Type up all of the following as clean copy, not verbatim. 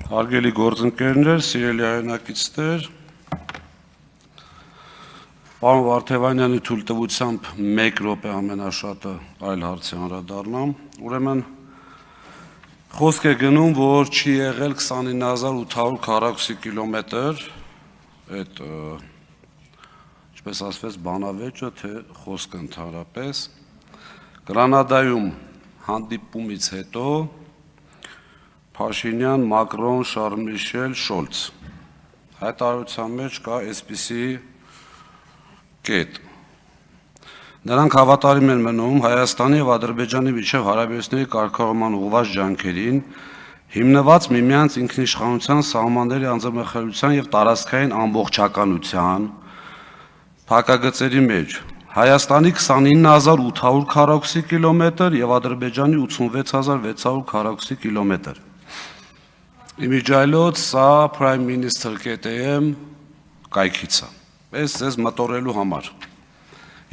Հարգելի գործընկերներ, սիրելի հայրենակիցներ, պարոն Վարդևանյանի թույլտվությամբ 1 րոպե ամենաշատը այլ հարցի անդրադառնամ, ուրեմն խոսք է գնում, որ չի եղել 29800 քառակուսի կիլոմետր, այդ ինչպես ասվեց բանավեճը, թե խոսքը ընդհանրապես, Գրանադայում հանդիպումից հետո Փաշինյան, Մակրոն, Շարլ Միշել, Շոլց, հայտարարության մեջ կա այսպիսի կետ. Նրանք հավատարիմ են մնում Հայաստանի և Ադրբեջանի միջև հարաբերությունների կարգավորման ուղղված ջանքերին, հիմնված միմյանց ինքնիշխանության, սահմանների անձնամխելիության և տարածքային ամբողջականության փակագծերի մեջ, Հայաստանի 29800 քառակուսի կիլոմետր և Ադրբեջանի 86600 քառակուսի կիլոմետր։ Իմիջայլոց սա Prime Minister.am կայքից է, ես ձեզ մտորելու համար։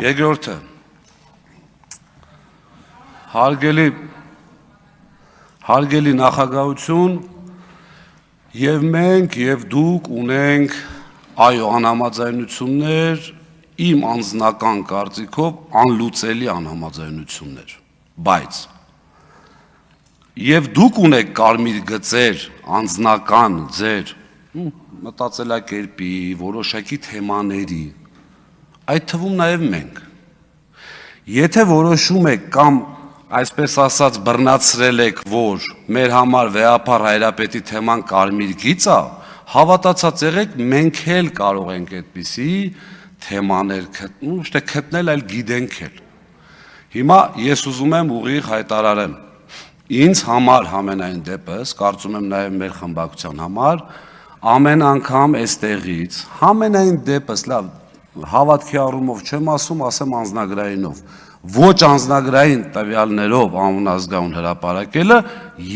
Երկրորդը, հարգելի նախագահություն, և մենք և դուք ունենք անհամաձայնություններ, իմ անձնական կարծիքով անլուծելի անհամաձայնություններ, բայց և դուք ունեք կարմիր գծեր, անձնական ձեր մտածելակերպի, որոշակի թեմաների, այդ թվում նաև մենք, եթե որոշում եք կամ այսպես ասած բռնացրել եք, որ մեր համար վեհափառ Հայրապետի թեման կարմիր գիծ է, հավատացած եղեք, մենք էլ կարող ենք այդպիսի թեմաներ գտնել, այլ գիտենք էլ։ Հիմա ես ուզում եմ ուղիղ հայտարարեմ, ինձ համար համենայն դեպս, կարծում եմ նաև մեր խմբակցության համար, ամեն անգամ էստեղից, համենայն դեպս, լավ, հավատքի առումով չեմ ասում, ասեմ անձնագրայինով, ոչ անձնագրային տվյալներով անազգայուն հրապարակելը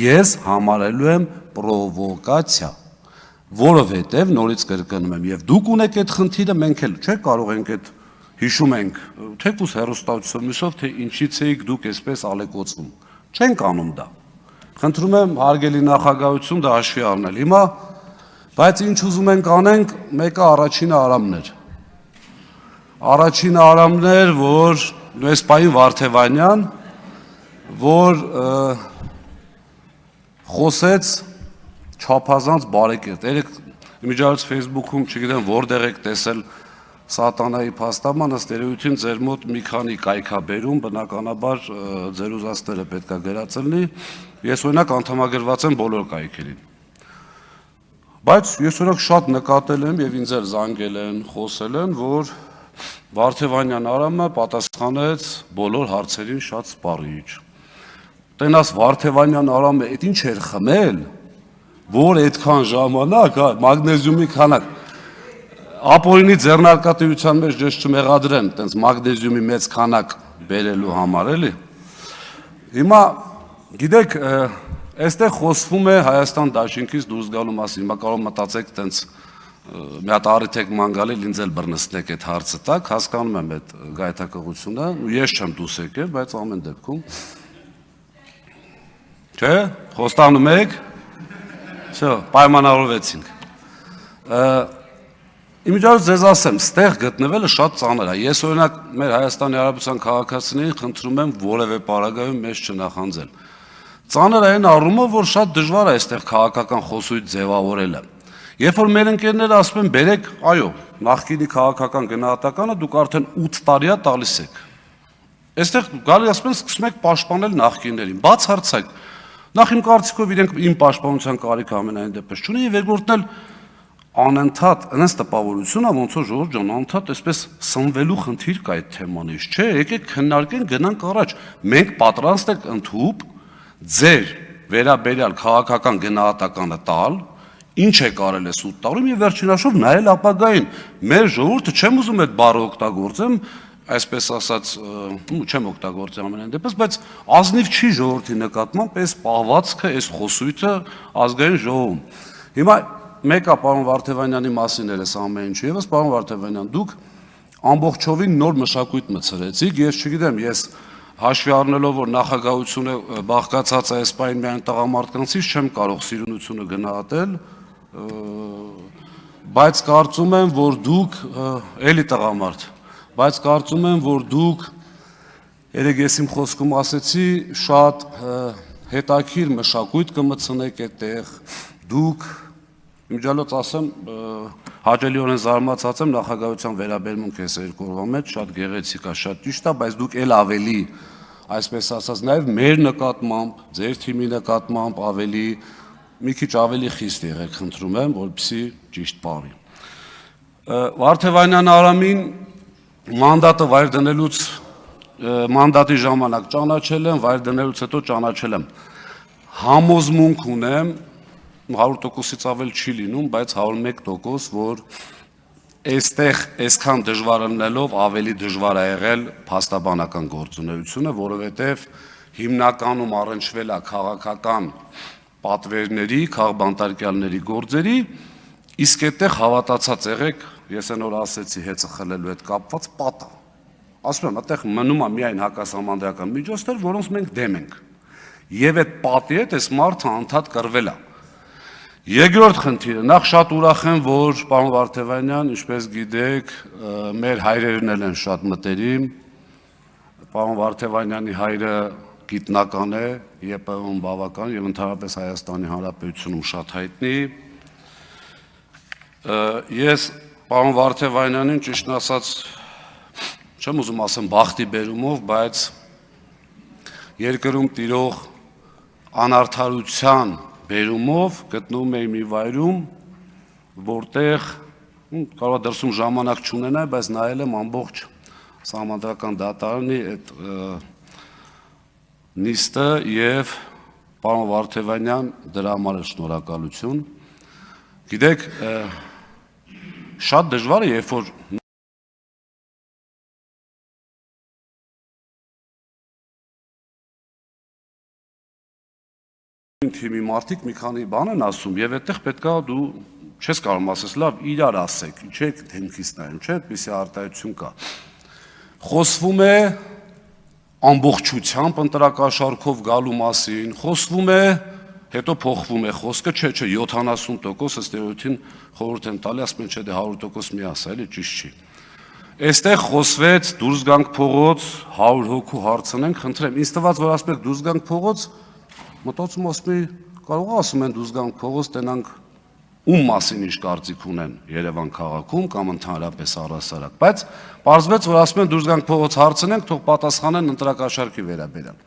ես համարելու եմ պրովոկացիա, որովհետև նորից կրկնում եմ, և դուք ունեք այդ խնդիրը, մենք էլ չէ կարող ենք այդ հիշում ենք, թեկուզ հեռուստացույցով, թե ինչից էիք դուք այսպես ալեկոծվում, չենք անում դա, խնդրում եմ հարգելի նախագահություն դա հաշվի առնել, հիմա, բայց ինչ ուզում ենք անենք, մեկը առաջինը Արամն էր, որ Նույնիսկ Վարդևանյան, որ խոսեց չափազանց բարեկետ, երեք իմիջիայլոց Facebook-ում չգիտեմ որտեղ եք տեսել սատանայի փաստաբան, ըստ երևույթին ձեր մոտ մի քանի կայք ա բերում, բնականաբար ձեր ուզածները պետք է գրած լինի, ես օրինակ անդամագրված եմ բոլոր կայքերին, բայց ես օրինակ շատ նկատել եմ և ինձ էլ զանգել են, խոսել են, որ Վարդևանյան Արամը պատասխանեց բոլոր հարցերին շատ սպառիչ, տենաս Վարդևանյան Արամը էդ ինչ էր խմել, որ այդքան ժամանակ, մագնեզիումի քանակ, ապօրինի ձեռնարկատիրության մեջ ես չմեղադրեն, տենց մագնեզիումի մեծ քանակ բերելու համար, էլի։ Հիմա, գիտեք, այստեղ խոսվում է Հայաստան դաշինքից դուրս գալու մասին, հիմա կարող մտածեք տենց մի հատ առիթ եք ման գալի, ինձ էլ բռնցնեք այդ հարցը տակ, հասկանում եմ այդ գայթակղությունը, ես չեմ դուրս եկել, բայց ամեն դեպքում, չէ, խոստանում եք, պայմանավորվեցինք, իմիջիայլոց ձեզ ասեմ, ստեղ գտնվելը շատ ծանր է, ես օրինակ մեր Հայաստանի Հանրապետության քաղաքացիներին խնդրում եմ որևէ պարագայում մեզ չնախանձել, ծանր է այն առումով, որ շատ դժվար է այստեղ քաղաքական խոսույթ ձևավորելը, երբ որ մեր ընկերները ասում են բերեք, այո, նախկինի քաղաքական գնահատականը դուք արդեն 8 տարի տալիս եք, այստեղ գալի ասում են սկսում եք պաշտպանել նախկիններին, բացարձակ, նախ իմ կարծիքով իրենք իմ պաշտպանության կարիք ամենայն դեպս չունեն և երկրորդն էլ անընդհատ, այնպես տպավորություն է, ոնց որ Ժողովուրդ ջան, անընդհատ այսպես սնվելու խնդիր կա այդ թեմանից, չէ, եկեք քննարկենք, գնանք առաջ, մենք պատրաստ ենք ընդհուպ ձեր վերաբերյալ քաղաքական գնահատականը տալ, ինչ է կարել այս 8 տարում և վերջինաշով նայել ապագային, մեր ժողովուրդը չեմ ուզում այդ բառը օգտագործեմ, այսպես ասած, չեմ օգտագործի ամենայն դեպս, բայց ազնիվ չի ժողովրդի նկատմամբ այս պահվածքը, այս խոսույթը ազգային ժողովում։ Հիմա մեկը պարոն Վարդևանյանի մասին էր այս ամեն ինչը, ևս պարոն Վարդևանյան, դուք ամբողջովին նոր մշակույթ մտցրեցիք, ես չգիտեմ, ես հաշվի առնելով, որ նախագահությունը բաղկացած է սպայն միայն տղամարդկանցից, չեմ կարող սիրունությունը գնահատել, բայց կարծում եմ, որ դուք էլի տղամարդ, բայց կարծում եմ, որ դուք երեք ես իմ խոսքում ասեցի, շատ հետաքրքիր մշակույթ կմտցնեք այդտեղ, դուք իմջալոց ասեմ, հաճելիորեն զարմացած եմ նախագահության վերաբերմունք ես երկու օրվա մեջ, շատ գեղեցիկ է, շատ ճիշտ է, բայց դուք էլ ավելի, այսպես ասած, նաև մեր նկատմամբ, ձեր թիմի նկատմամբ ավելի, մի քիչ ավելի խիստ եղեք, խնդրում եմ, որպեսզի ճիշտ պարի։ Վարդևանյան Արամին մանդատը վայր դնելուց, մանդատի ժամանակ ճանաչել եմ, վայր դնելուց հետո ճանաչել եմ։ Համոզմունք ունեմ, 100%-ից ավել չի լինում, բայց 101%, որ այստեղ այսքան դժվար լինելով ավելի դժվար է եղել փաստաբանական գործունեությունը, որովհետև հիմնականում առնչվել է քաղաքական պատվերների, քաղբանտարկյալների գործերի, իսկ այդտեղ հավատացած եղեք, ես այն օր ասեցի հեծը խլելու հետ կապված պատա։ Ասում եմ, այդտեղ մնում է միայն հակասահմանադրական միջոցներ, որոնց մենք դեմ ենք։ Եվ այդ պատի հետ այս մարդը անդադ կռվել է։ Երկրորդ խնդիրը, նախ շատ ուրախ եմ, որ պարոն Վարդևանյան, ինչպես գիտեք, մեր հայրերն են շատ մտերիմ, պարոն Վարդևանյանի հայրը գիտնական է, ԵՊՀ-ում բավական եւ ընդհանրապես Հայաստանի Հանրապետությունում շատ հայտնի։ Ես պարոն Վարդևանյանին ճիշտն ասած չեմ ուզում ասեմ բախտի բերումով, բայց երկրում տիրող անարդարության բերումով գտնվում էի մի վայրում, որտեղ կարող է դրսում ժամանակ չունենայի, բայց նայել եմ ամբողջ սահմանադրական դատարանի այդ նիստը եւ պարոն Վարդևանյան դրա համար շնորհակալություն։ Գիտեք, շատ դժվար է, երբ որ թիմի մարդիկ մի քանի բան են ասում եւ այդտեղ պետքա դու չես կարող ասես լավ իրար ասեք, չեք դեմքից նայում, չէ՞, այդպիսի արտահայտություն կա։ Խոսվում է ամբողջությամբ ընտրակաշառքով գալու մասին, խոսվում է, հետո փոխվում է խոսքը, չէ, 70% ըստ էության խորհուրդ են տալի, ասում են չէ, դե 100% մի ասա, էլի ճիշտ չի։ Այստեղ խոսվեց դուրս գանք փողոց, 100 հոգու հարցնենք, խնդրեմ, ինձ թվաց, որ ասում եք դուրս գանք փողոց, մտածում ասում եմ, կարող է ասում են դուրս գանք փողոց, տենանք ում մասին ինչ կարծիք ունեն Երևան քաղաքում կամ ընդհանրապես առհասարակ, բայց պարզվեց, որ ասում են դուրս գանք փողոց հարցնենք, թող պատասխանեն ընտրակաշառքի վերաբերյալ։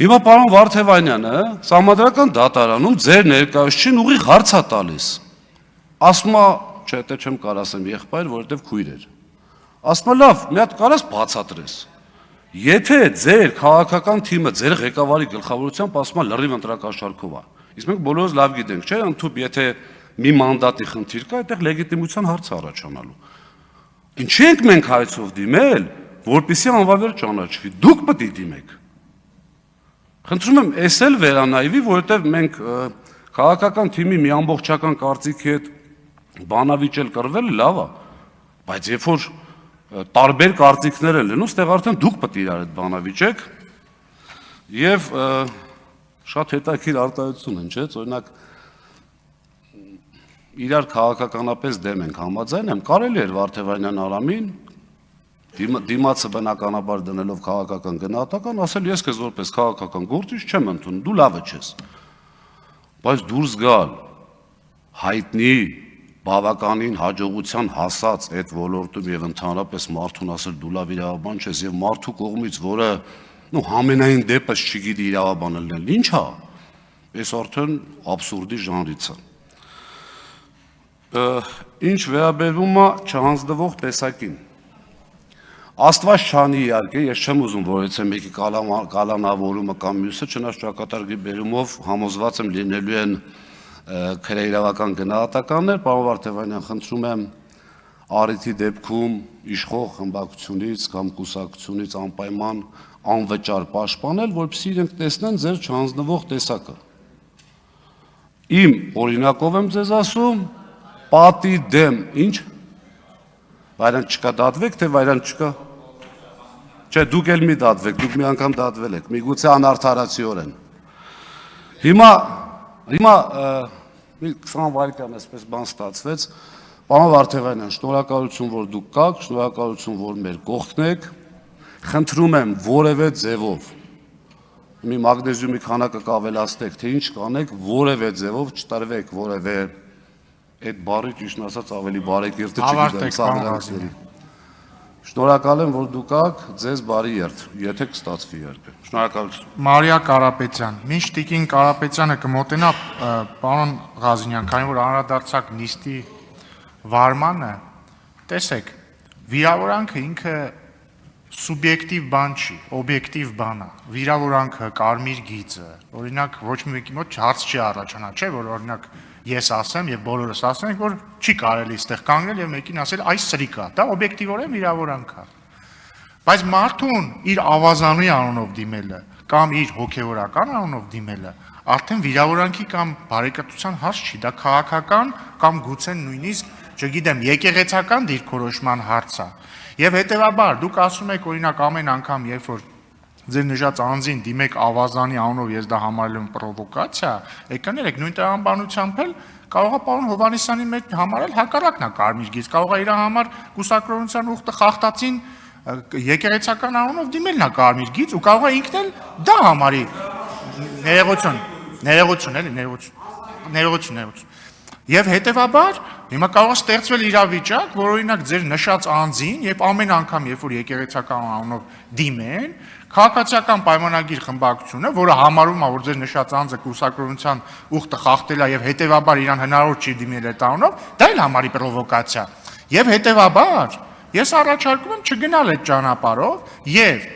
Հիմա պարոն Վարդևանյանը Սահմանադրական դատարանում ձեր ներկայացուցիչին ուղիղ հարց է տալիս։ Ասում է, չէ, դե չեմ կարող ասեմ եղբայր, որովհետև քույր էր։ Ասում է, լավ, մի հատ կարաս բացատրես։ Եթե ձեր քաղաքական թիմը ձեր ղեկավարի գլխավորությամբ ասում է լրիվ ընտրակաշառքով է, իսկ մենք բոլորս լավ գիտենք, չէ՞, ընդհանուր եթե մի մանդատի խնդիր կա, այդտեղ լեգիտիմության հարց է առաջանալու։ Ինչի ենք մենք հայցով դիմել, որպեսզի անվավեր ճանաչվի, դուք պետք է դիմեք։ Խնդրում եմ, էս էլ վերանայվի, որովհետև մենք քաղաքական թիմի մի ամբողջական կարծիքի հետ բանավիճել կռվելը լավ է, բայց երբ որ տարբեր կարծիքներ են լինում, ստեղ արդեն դուք պետք է իրար այդ բանավիճեք եւ շատ հետաքրքիր արտահայտություն են, չէ՞, օրինակ իրար քաղաքականապես դեմ ենք համաձայն եմ, կարելի էր Վարդևանյան Արամին դիմացը բնականաբար դնելով քաղաքական գնահատական, ասել ես քեզ որպես քաղաքական գործիչ չեմ ընդունում, դու լավը չես։ Բայց դուրս գալ հայտնի բավականին հաջողության հասած այդ ոլորտում եւ ընդհանրապես մարդուն ասել դու լավ իրավաբան չես եւ մարդու կողմից, որը համենայն դեպս չգիտի իրավաբանը լինել, ի՞նչ է։ Այս արդեն աբսուրդի ժանրից է։ Ինչ վերաբերում է չհանձնվող տեսակին։ Աստված չանի իհարկե, ես չեմ ուզում որեցեմ մեկի կալանավորումը կամ մյուսը, չնայած ճակատագրի բերումով համոզված եմ լինելու են քրեիրավական գնահատականներ, պարոն Վարդևանյան, խնդրում եմ առիթի դեպքում իշխող խմբակցությունից կամ կուսակցությունից անպայման անվճար պաշտպանել, որպեսզի իրենք տեսնեն ձեր չհանձնվող տեսակը։ Իմ օրինակով եմ ձեզ ասում, պատի դեմ, ինչ, վայրան չկա դատվեք, թե վայրան չկա, Չէ, դուք էլ մի դատվեք, դուք մի անգամ դատվել եք, միգուցե անարդարացիորեն։ Հիմա մի 20 վայրկյան այսպես բան ստացվեց, պարոն Վարդեղանյան, շնորհակալություն, որ դուք կաք, շնորհակալություն, որ մեր կողքն եք, խնդրում եմ որևէ ձևով, մի մագնեզիումի քանակը կավելացնեք, թե ինչ կանեք, որևէ ձևով չտրվեք որևէ այդ բառի ճիշտ ասած ավելի բարեկիրթը չգիտեմ սաղրանքների։ Շնորհակալ եմ, որ դուք եք, ձեզ բարի երթ, եթե կստացվի երբեք։ Շնորհակալություն։ Մարիա Կարապետյան, մինչ Տիկին Կարապետյանը կմոտենա, պարոն Ղազինյան, քանի որ անդրադարձակ նիստի վարմանը, տեսեք, վիրավորանքը ինքը սուբյեկտիվ բան չի, օբյեկտիվ բան է։ Վիրավորանքը, կարմիր գիծը, օրինակ ոչ մեկի մոտ հարց չի առաջանա, չէ, որ օրինակ ես ասեմ եւ բոլորս ասենք, որ չի կարելի այստեղ կանգնել եւ մեկին ասել այս սրիկ է, դա օբյեկտիվորեն վիրավորանք է։ Բայց մարդուն իր ավազանի անունով դիմելը կամ իր հոգեվորական անունով դիմելը արդեն վիրավորանքի կամ բարեկրթության հարց չի, դա քաղաքական կամ գուցե նույնիսկ, չգիտեմ, եկեղեցական դիրքորոշման հարց է։ Եվ հետեւաբար դուք ասում եք օրինակ ամեն անգամ, երբ որ ձեր նշած անձին դիմեք ավազանի անունով, ես դա համարել եմ պրովոկացիա, եկաներեք նույն տրամաբանությամբ էլ կարող է պարոն Հովհաննիսյանի մեջ համարել հակառակն է կարմիր գիծ, կարող է իր համար կուսակրոնության ուխտը խախտածին եկեղեցական անունով դիմելն է կարմիր գիծ ու կարող է ինքն էլ դա համարի ներողություն։ Եվ հետեւաբար հիմա կարող է ստեղծվել իրավիճակ, որ օրինակ ձեր նշած անձին, երբ ամեն անգամ, երբ որ եկեղեցական անունով դիմեն, քաղաքացիական պայմանագիր խմբակցությունը, որը համարում է, որ ձեր նշած անձը կուսակրոնության ուխտը խախտել է եւ հետեւաբար իրան հնարավոր չի դիմել այդ անունով, դա էլ համարի պրովոկացիա։ Եվ հետեւաբար ես առաջարկում եմ չգնալ այդ ճանապարհով եւ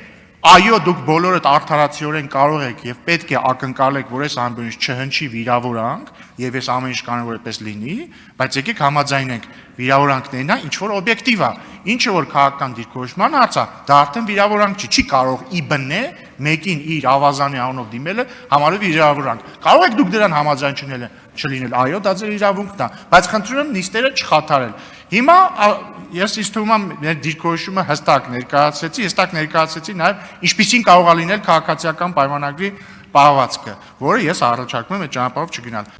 այո, դուք բոլորդ արդարացիորեն կարող եք եւ պետք է ակնկալեք, որ այս ամբողջ չհնչի վիրավորանք եւ այս ամեն ինչ կարող է այդպես լինի, բայց եկեք համաձայնենք, վիրավորանքներն է ինչ որ օբյեկտիվ է, ինչը որ քաղաքական դիրքորոշման հարց է, դա արդեն վիրավորանք չի կարող ի բնե մեկին իր ավազանի անունով դիմելը համարել վիրավորանք։ Կարող եք դուք դրան համաձայն չլինել, այո, դա ձեր իրավունքն է, բայց խնդրում եմ նիստերը չխաթարել։ Հիմա ես ինձ թվում է մեր դիրքորոշումը հստակ ներկայացրեցի նաև ինչպիսին կարող է լինել քաղաքացիական պայմանագրի պահվածքը, որը ես առաջարկում եմ այդ ճանապարհով չգնալ։